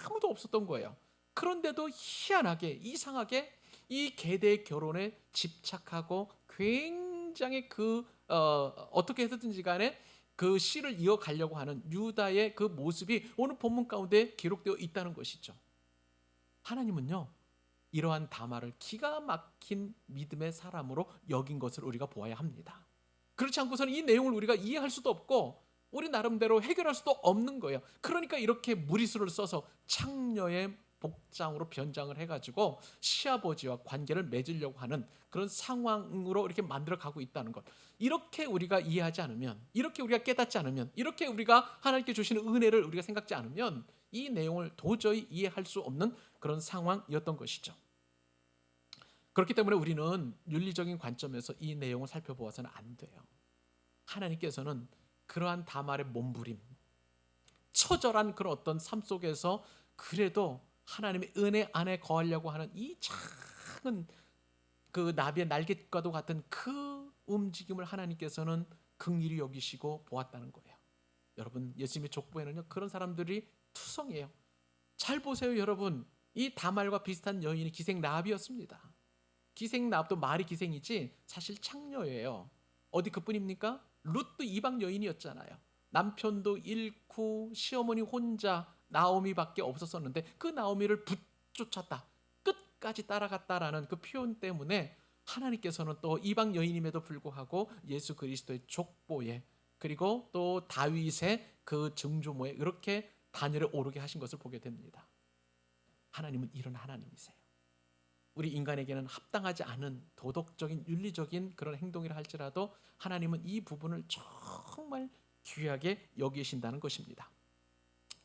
아무도 없었던 거예요. 그런데도 희한하게 이상하게 이 계대 결혼에 집착하고 굉장히 어떻게 해서든지 간에 그 씨를 이어가려고 하는 유다의 그 모습이 오늘 본문 가운데 기록되어 있다는 것이죠. 하나님은요 이러한 다말을 기가 막힌 믿음의 사람으로 여긴 것을 우리가 보아야 합니다. 그렇지 않고서는 이 내용을 우리가 이해할 수도 없고 우리 나름대로 해결할 수도 없는 거예요. 그러니까 이렇게 무리수를 써서 창녀의 복장으로 변장을 해가지고 시아버지와 관계를 맺으려고 하는 그런 상황으로 이렇게 만들어 가고 있다는 것. 이렇게 우리가 이해하지 않으면, 이렇게 우리가 깨닫지 않으면, 이렇게 우리가 하나님께 주시는 은혜를 우리가 생각지 않으면 이 내용을 도저히 이해할 수 없는 그런 상황이었던 것이죠. 그렇기 때문에 우리는 윤리적인 관점에서 이 내용을 살펴보아서는 안 돼요. 하나님께서는 그러한 다말의 몸부림, 처절한 그런 어떤 삶 속에서 그래도 하나님의 은혜 안에 거하려고 하는 이 작은 그 나비의 날갯과도 같은 그 움직임을 하나님께서는 긍휼히 여기시고 보았다는 거예요. 여러분, 예수님의 족보에는요 그런 사람들이 투성이에요. 잘 보세요, 여러분. 이 다말과 비슷한 여인이 기생 라합이었습니다. 기생 라합도 말이 기생이지 사실 창녀예요. 어디 그뿐입니까? 룻도 이방 여인이었잖아요. 남편도 잃고 시어머니 혼자 나오미밖에 없었었는데 그 나오미를 붙쫓았다, 끝까지 따라갔다라는 그 표현 때문에 하나님께서는 또 이방 여인임에도 불구하고 예수 그리스도의 족보에, 그리고 또 다윗의 그 증조모에 이렇게 단열에 오르게 하신 것을 보게 됩니다. 하나님은 이런 하나님이세요. 우리 인간에게는 합당하지 않은 도덕적인 윤리적인 그런 행동이라 할지라도 하나님은 이 부분을 정말 귀하게 여기신다는 것입니다.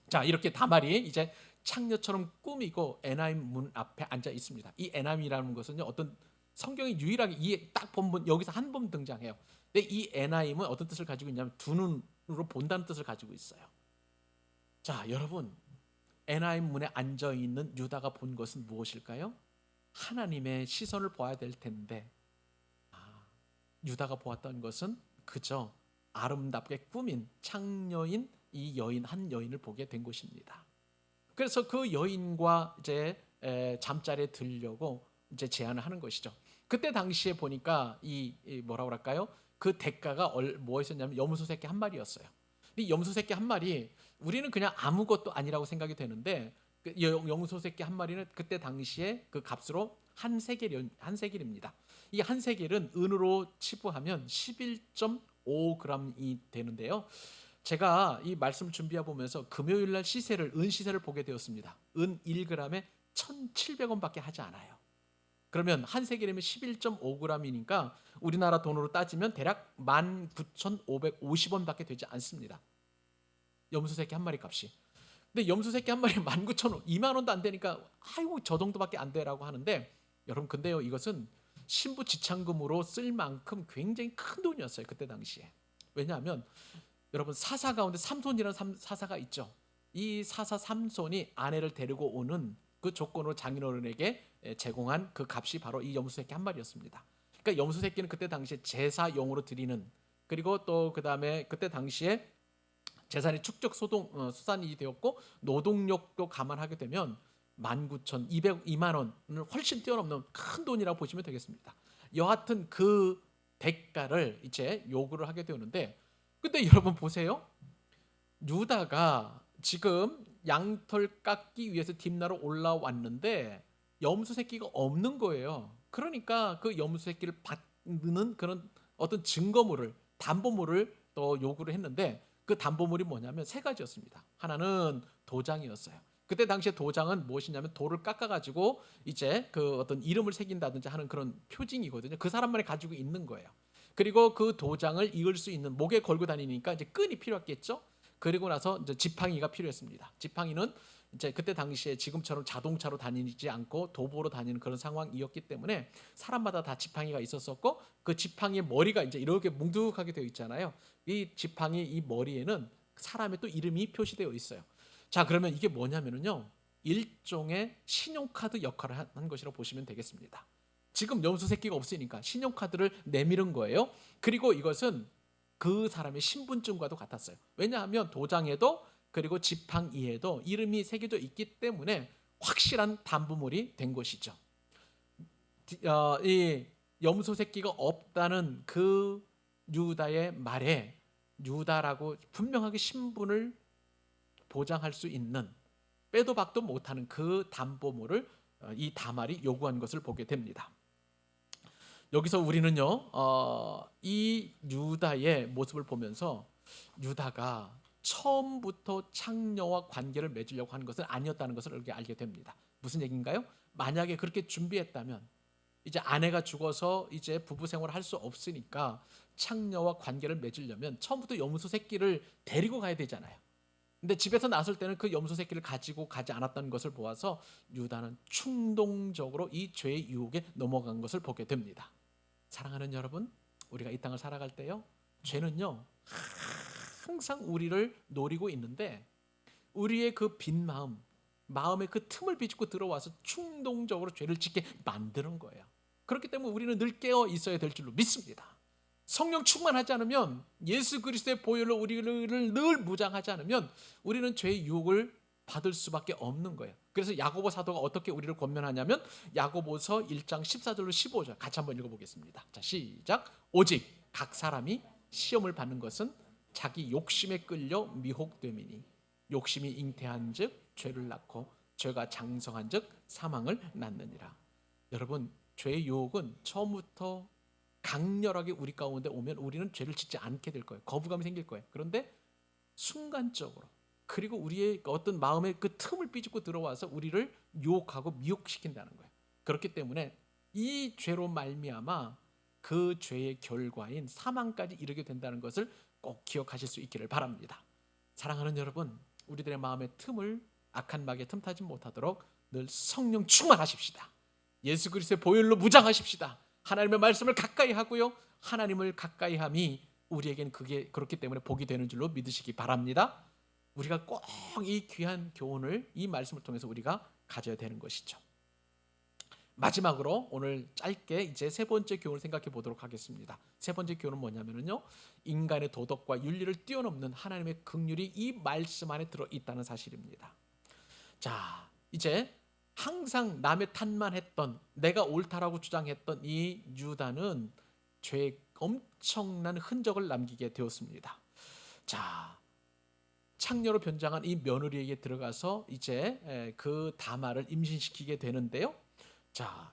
자, 이렇게 다말이 이제 창녀처럼 꾸미고 에나임 문 앞에 앉아 있습니다. 이 에나임이라는 것은요 어떤 성경이 유일하게 이 딱 본문 여기서 한 번 등장해요. 근데 이 에나임은 어떤 뜻을 가지고 있냐면 두 눈으로 본다는 뜻을 가지고 있어요. 자, 여러분, 에나임 문에 앉아 있는 유다가 본 것은 무엇일까요? 하나님의 시선을 봐야 될 텐데, 유다가 보았던 것은 그저 아름답게 꾸민 창녀인 이 여인, 한 여인을 보게 된 것입니다. 그래서 그 여인과 이제 잠자리에 들려고 이제 제안을 하는 것이죠. 그때 당시에 보니까 이 뭐라고 할까요? 그 대가가 뭐였었냐면 염소 새끼 한 마리였어요. 이 염소 새끼 한 마리, 우리는 그냥 아무것도 아니라고 생각이 되는데 그 염소 새끼 한 마리는 그때 당시에 그 값으로 한 세겔입니다. 이 한 세겔은 은으로 치부하면 11.5g이 되는데요. 제가 이 말씀을 준비해 보면서 금요일 날 시세를, 은 시세를 보게 되었습니다. 은 1g에 1,700원밖에 하지 않아요. 그러면 한 세겔이면 11.5g이니까 우리나라 돈으로 따지면 대략 19,550원밖에 되지 않습니다. 염소 새끼 한 마리 값이. 근데 염소 새끼 한 마리 19,000원, 2만 원도 안 되니까 아이고 저 정도밖에 안 돼라고 하는데, 여러분 근데요 이것은 신부 지참금으로 쓸 만큼 굉장히 큰 돈이었어요 그때 당시에. 왜냐하면 여러분 사사 가운데 삼손이라는 사사가 있죠. 이 사사 삼손이 아내를 데리고 오는 그 조건으로 장인어른에게 제공한 그 값이 바로 이 염소 새끼 한 마리였습니다. 그러니까 염소 새끼는 그때 당시에 제사용으로 드리는, 그리고 또 그 다음에 그때 당시에 재산이 축적 수산이 되었고 노동력도 감안하게 되면 19,200만 원을 훨씬 뛰어넘는 큰 돈이라고 보시면 되겠습니다. 여하튼 그 대가를 이제 요구를 하게 되는데, 근데 여러분 보세요. 유다가 지금 양털 깎기 위해서 딥나로 올라왔는데 염소 새끼가 없는 거예요. 그러니까 그 염소 새끼를 받는 그런 어떤 증거물을, 담보물을 또 요구를 했는데, 그 담보물이 뭐냐면 세 가지였습니다. 하나는 도장이었어요. 그때 당시에 도장은 무엇이냐면 돌을 깎아가지고 이제 그 어떤 이름을 새긴다든지 하는 그런 표징이거든요. 그 사람만이 가지고 있는 거예요. 그리고 그 도장을 이을 수 있는, 목에 걸고 다니니까 이제 끈이 필요했겠죠. 그리고 나서 이제 지팡이가 필요했습니다. 지팡이는 이제 그때 당시에 지금처럼 자동차로 다니지 않고 도보로 다니는 그런 상황이었기 때문에 사람마다 다 지팡이가 있었었고, 그 지팡이의 머리가 이제 이렇게 뭉툭하게 되어 있잖아요. 이 지팡이 이 머리에는 사람의 또 이름이 표시되어 있어요. 자, 그러면 이게 뭐냐면요, 일종의 신용카드 역할을 한 것이라고 보시면 되겠습니다. 지금 염소 새끼가 없으니까 신용카드를 내밀은 거예요. 그리고 이것은 그 사람의 신분증과도 같았어요. 왜냐하면 도장에도 그리고 지팡이에도 이름이 새겨져 있기 때문에 확실한 담보물이 된 것이죠. 이 염소 새끼가 없다는 그 유다의 말에 유다라고 분명하게 신분을 보장할 수 있는, 빼도 박도 못하는 그 담보물을 이 다말이 요구한 것을 보게 됩니다. 여기서 우리는요 이 유다의 모습을 보면서 유다가 처음부터 창녀와 관계를 맺으려고 하는 것은 아니었다는 것을 알게 됩니다. 무슨 얘기인가요? 만약에 그렇게 준비했다면 이제 아내가 죽어서 이제 부부 생활을 할 수 없으니까 창녀와 관계를 맺으려면 처음부터 염소 새끼를 데리고 가야 되잖아요. 근데 집에서 나설 때는 그 염소 새끼를 가지고 가지 않았다는 것을 보아서 유다는 충동적으로 이 죄의 유혹에 넘어간 것을 보게 됩니다. 사랑하는 여러분, 우리가 이 땅을 살아갈 때요, 죄는요 항상 우리를 노리고 있는데 우리의 그 빈 마음, 마음의 그 틈을 비집고 들어와서 충동적으로 죄를 짓게 만드는 거예요. 그렇기 때문에 우리는 늘 깨어 있어야 될 줄로 믿습니다. 성령 충만하지 않으면, 예수 그리스도의 보혈로 우리를 늘 무장하지 않으면 우리는 죄의 유혹을 받을 수밖에 없는 거예요. 그래서 야고보 사도가 어떻게 우리를 권면하냐면 야고보서 1장 14절로 15절 같이 한번 읽어보겠습니다. 자, 시작. 오직 각 사람이 시험을 받는 것은 자기 욕심에 끌려 미혹됨이니 욕심이 잉태한즉 죄를 낳고 죄가 장성한즉 사망을 낳느니라. 여러분, 죄의 유혹은 처음부터 강렬하게 우리 가운데 오면 우리는 죄를 짓지 않게 될 거예요. 거부감이 생길 거예요. 그런데 순간적으로, 그리고 우리의 어떤 마음의 그 틈을 삐집고 들어와서 우리를 유혹하고 미혹시킨다는 거예요. 그렇기 때문에 이 죄로 말미암아 그 죄의 결과인 사망까지 이르게 된다는 것을 꼭 기억하실 수 있기를 바랍니다. 사랑하는 여러분, 우리들의 마음의 틈을 악한 마귀에 틈타지 못하도록 늘 성령 충만하십시다. 예수 그리스도의 보혈로 무장하십시다. 하나님의 말씀을 가까이 하고요, 하나님을 가까이 함이 우리에겐 그게 그렇기 때문에 복이 되는 줄로 믿으시기 바랍니다. 우리가 꼭 이 귀한 교훈을, 이 말씀을 통해서 우리가 가져야 되는 것이죠. 마지막으로 오늘 짧게 이제 세 번째 교훈을 생각해 보도록 하겠습니다. 세 번째 교훈은 뭐냐면요, 인간의 도덕과 윤리를 뛰어넘는 하나님의 긍휼이 이 말씀 안에 들어 있다는 사실입니다. 자, 이제 항상 남의 탓만 했던, 내가 옳다라고 주장했던 이 유다는 죄의 엄청난 흔적을 남기게 되었습니다. 자, 창녀로 변장한 이 며느리에게 들어가서 이제 그 다말을 임신시키게 되는데요. 자,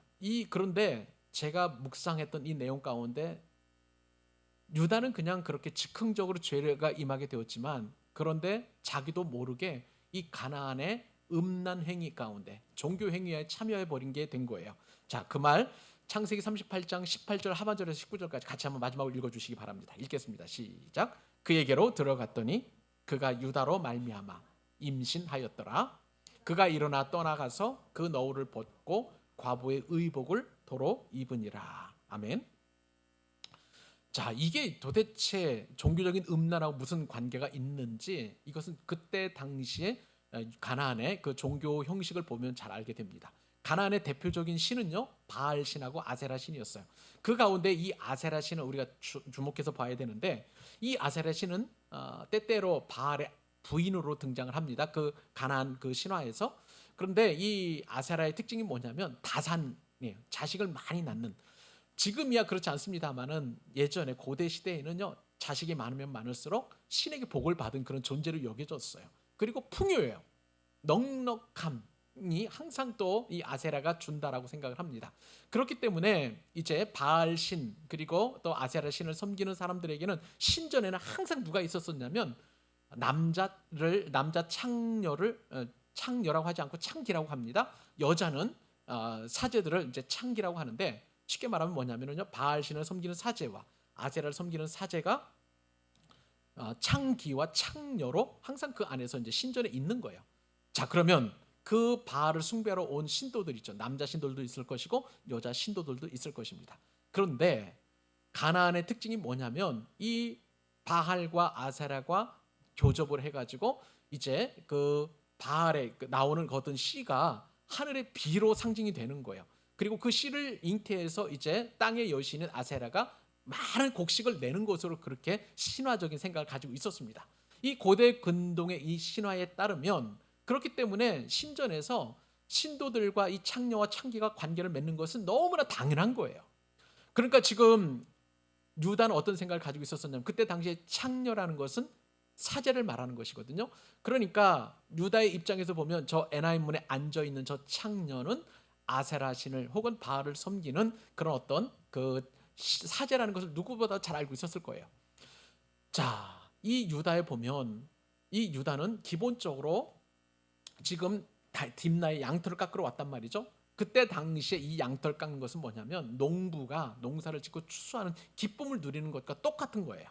그런데 제가 묵상했던 이 내용 가운데 유다는 그냥 그렇게 즉흥적으로 죄가 임하게 되었지만, 그런데 자기도 모르게 이 가나안의 음란 행위 가운데 종교 행위에 참여해 버린 게 된 거예요. 자, 그 말 창세기 38장 18절 하반절에서 19절까지 같이 한번 마지막으로 읽어주시기 바랍니다. 읽겠습니다. 시작. 그에게로 들어갔더니 그가 유다로 말미암아 임신하였더라. 그가 일어나 떠나가서 그 너울을 벗고 과부의 의복을 도로 입으니라. 아멘. 자, 이게 도대체 종교적인 음란하고 무슨 관계가 있는지, 이것은 그때 당시에 가나안의 그 종교 형식을 보면 잘 알게 됩니다. 가나안의 대표적인 신은요, 바알 신하고 아세라 신이었어요. 그 가운데 이 아세라 신을 우리가 주목해서 봐야 되는데, 이 아세라 신은 때때로 바알의 부인으로 등장을 합니다. 그 가나안 그 신화에서. 그런데 이 아세라의 특징이 뭐냐면 다산이에요. 자식을 많이 낳는. 지금이야 그렇지 않습니다만은 예전에 고대 시대에는요, 자식이 많으면 많을수록 신에게 복을 받은 그런 존재로 여겨졌어요. 그리고 풍요해요. 넉넉함이 항상 또 이 아세라가 준다라고 생각을 합니다. 그렇기 때문에 이제 바알 신 그리고 또 아세라 신을 섬기는 사람들에게는 신전에는 항상 누가 있었었냐면 남자 창녀라고 하지 않고 창기라고 합니다. 여자는 사제들을 이제 창기라고 하는데, 쉽게 말하면 뭐냐면요, 바알 신을 섬기는 사제와 아세라를 섬기는 사제가 창기와 창녀로 항상 그 안에서 이제 신전에 있는 거예요. 자, 그러면 그 바알을 숭배하러 온 신도들 있죠. 남자 신도들도 있을 것이고 여자 신도들도 있을 것입니다. 그런데 가나안의 특징이 뭐냐면 이 바알과 아세라가 교접을 해가지고 이제 그 바알에 나오는 어떤 씨가 하늘의 비로 상징이 되는 거예요. 그리고 그 씨를 잉태해서 이제 땅의 여신인 아세라가 많은 곡식을 내는 것으로 그렇게 신화적인 생각을 가지고 있었습니다. 이 고대 근동의 이 신화에 따르면, 그렇기 때문에 신전에서 신도들과 이 창녀와 창기가 관계를 맺는 것은 너무나 당연한 거예요. 그러니까 지금 유다는 어떤 생각을 가지고 있었었냐면, 그때 당시에 창녀라는 것은 사제를 말하는 것이거든요. 그러니까 유다의 입장에서 보면 저 에나임문에 앉아 있는 저 창녀는 아세라 신을 혹은 바알을 섬기는 그런 어떤 그 사제라는 것을 누구보다 잘 알고 있었을 거예요. 자, 이 유다에 보면 이 유다는 기본적으로 지금 딥나의 양털을 깎으러 왔단 말이죠. 그때 당시에 이 양털 깎는 것은 뭐냐면 농부가 농사를 짓고 추수하는 기쁨을 누리는 것과 똑같은 거예요.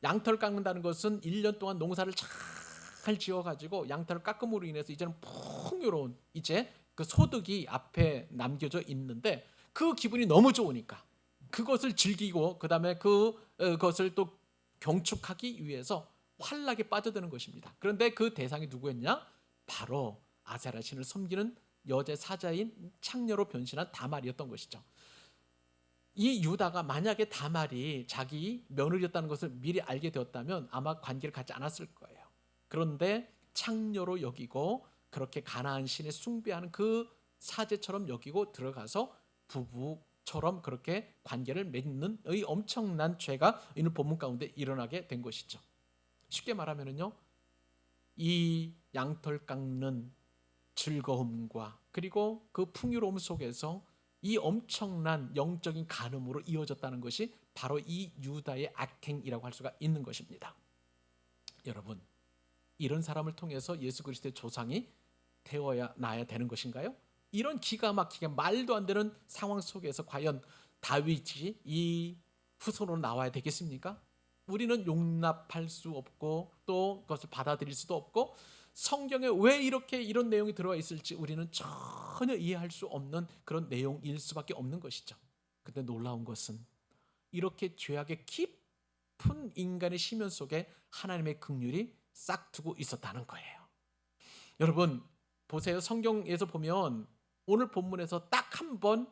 양털 깎는다는 것은 1년 동안 농사를 잘 지어가지고 양털을 깎음으로 인해서 이제는 풍요로운 이제 그 소득이 앞에 남겨져 있는데, 그 기분이 너무 좋으니까 그것을 즐기고 그다음에 그것을 또 경축하기 위해서 환락에 빠져드는 것입니다. 그런데 그 대상이 누구였냐? 바로 아세라 신을 섬기는 여제 사자인 창녀로 변신한 다말이었던 것이죠. 이 유다가 만약에 다말이 자기 며느리였다는 것을 미리 알게 되었다면 아마 관계를 갖지 않았을 거예요. 그런데 창녀로 여기고 그렇게 가나안 신에 숭배하는 그 사제처럼 여기고 들어가서 부부처럼 그렇게 관계를 맺는 이 엄청난 죄가 오늘 본문 가운데 일어나게 된 것이죠. 쉽게 말하면요, 이 양털 깎는 즐거움과 그리고 그 풍요로움 속에서 이 엄청난 영적인 간음으로 이어졌다는 것이 바로 이 유다의 악행이라고 할 수가 있는 것입니다. 여러분, 이런 사람을 통해서 예수 그리스도의 조상이 되어야 나야 되는 것인가요? 이런 기가 막히게 말도 안 되는 상황 속에서 과연 다윗이 이 후손으로 나와야 되겠습니까? 우리는 용납할 수 없고 또 그것을 받아들일 수도 없고 성경에 왜 이렇게 이런 내용이 들어와 있을지 우리는 전혀 이해할 수 없는 그런 내용일 수밖에 없는 것이죠. 근데 놀라운 것은 이렇게 죄악의 깊은 인간의 심연 속에 하나님의 긍휼이 싹두고 있었다는 거예요. 여러분 보세요. 성경에서 보면 오늘 본문에서 딱 한 번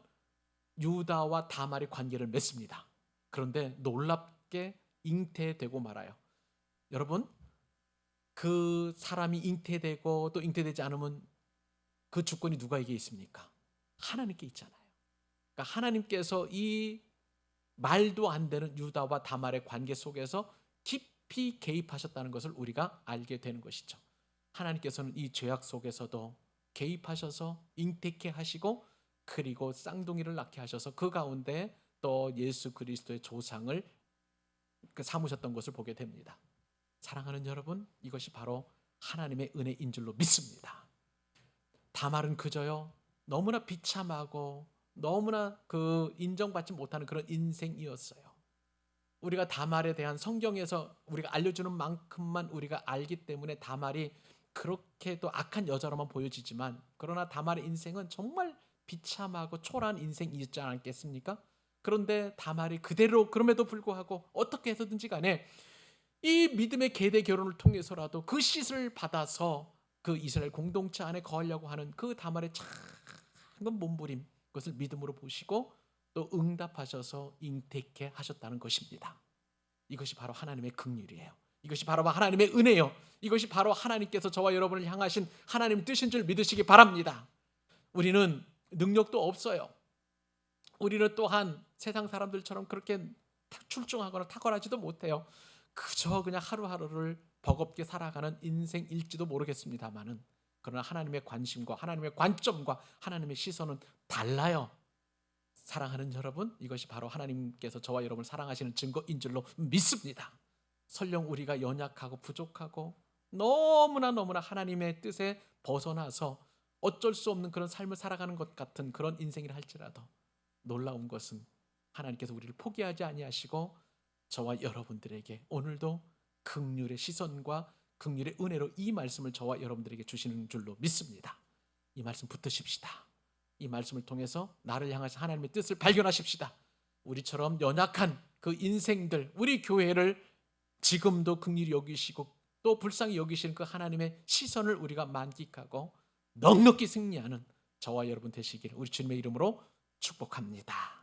유다와 다말이 관계를 맺습니다. 그런데 놀랍게 잉태되고 말아요. 여러분, 그 사람이 잉태되고 또 잉태되지 않으면 그 주권이 누구에게 있습니까? 하나님께 있잖아요. 그러니까 하나님께서 이 말도 안 되는 유다와 다말의 관계 속에서 깊이 개입하셨다는 것을 우리가 알게 되는 것이죠. 하나님께서는 이 죄악 속에서도 개입하셔서 잉태케 하시고 그리고 쌍둥이를 낳게 하셔서 그 가운데 또 예수 그리스도의 조상을 삼으셨던 것을 보게 됩니다. 사랑하는 여러분, 이것이 바로 하나님의 은혜인 줄로 믿습니다. 다말은 그저요 너무나 비참하고 너무나 그 인정받지 못하는 그런 인생이었어요. 우리가 다말에 대한 성경에서 우리가 알려주는 만큼만 우리가 알기 때문에 다말이 그렇게 또 악한 여자로만 보여지지만 그러나 다말의 인생은 정말 비참하고 초라한 인생이지 않겠습니까? 그런데 다말이 그대로 그럼에도 불구하고 어떻게 해서든지 간에 이 믿음의 계대 결혼을 통해서라도 그 씻을 받아서 그 이스라엘 공동체 안에 거하려고 하는 그 다말의 작은 몸부림, 그것을 믿음으로 보시고 또 응답하셔서 잉태케 하셨다는 것입니다. 이것이 바로 하나님의 긍휼이에요. 이것이 바로 하나님의 은혜요. 이것이 바로 하나님께서 저와 여러분을 향하신 하나님 뜻인 줄 믿으시기 바랍니다. 우리는 능력도 없어요. 우리는 또한 세상 사람들처럼 그렇게 출중하거나 탁월하지도 못해요. 그저 그냥 하루하루를 버겁게 살아가는 인생일지도 모르겠습니다만은 그러나 하나님의 관심과 하나님의 관점과 하나님의 시선은 달라요. 사랑하는 여러분, 이것이 바로 하나님께서 저와 여러분을 사랑하시는 증거인 줄로 믿습니다. 설령 우리가 연약하고 부족하고 너무나 하나님의 뜻에 벗어나서 어쩔 수 없는 그런 삶을 살아가는 것 같은 그런 인생이라 할지라도 놀라운 것은 하나님께서 우리를 포기하지 아니하시고 저와 여러분들에게 오늘도 긍휼의 시선과 긍휼의 은혜로 이 말씀을 저와 여러분들에게 주시는 줄로 믿습니다. 이 말씀 붙드십시다. 이 말씀을 통해서 나를 향하신 하나님의 뜻을 발견하십시다. 우리처럼 연약한 그 인생들, 우리 교회를 지금도 긍휼히 여기시고 또 불쌍히 여기시는 그 하나님의 시선을 우리가 만끽하고 넉넉히 승리하는 저와 여러분 되시기를 우리 주님의 이름으로 축복합니다.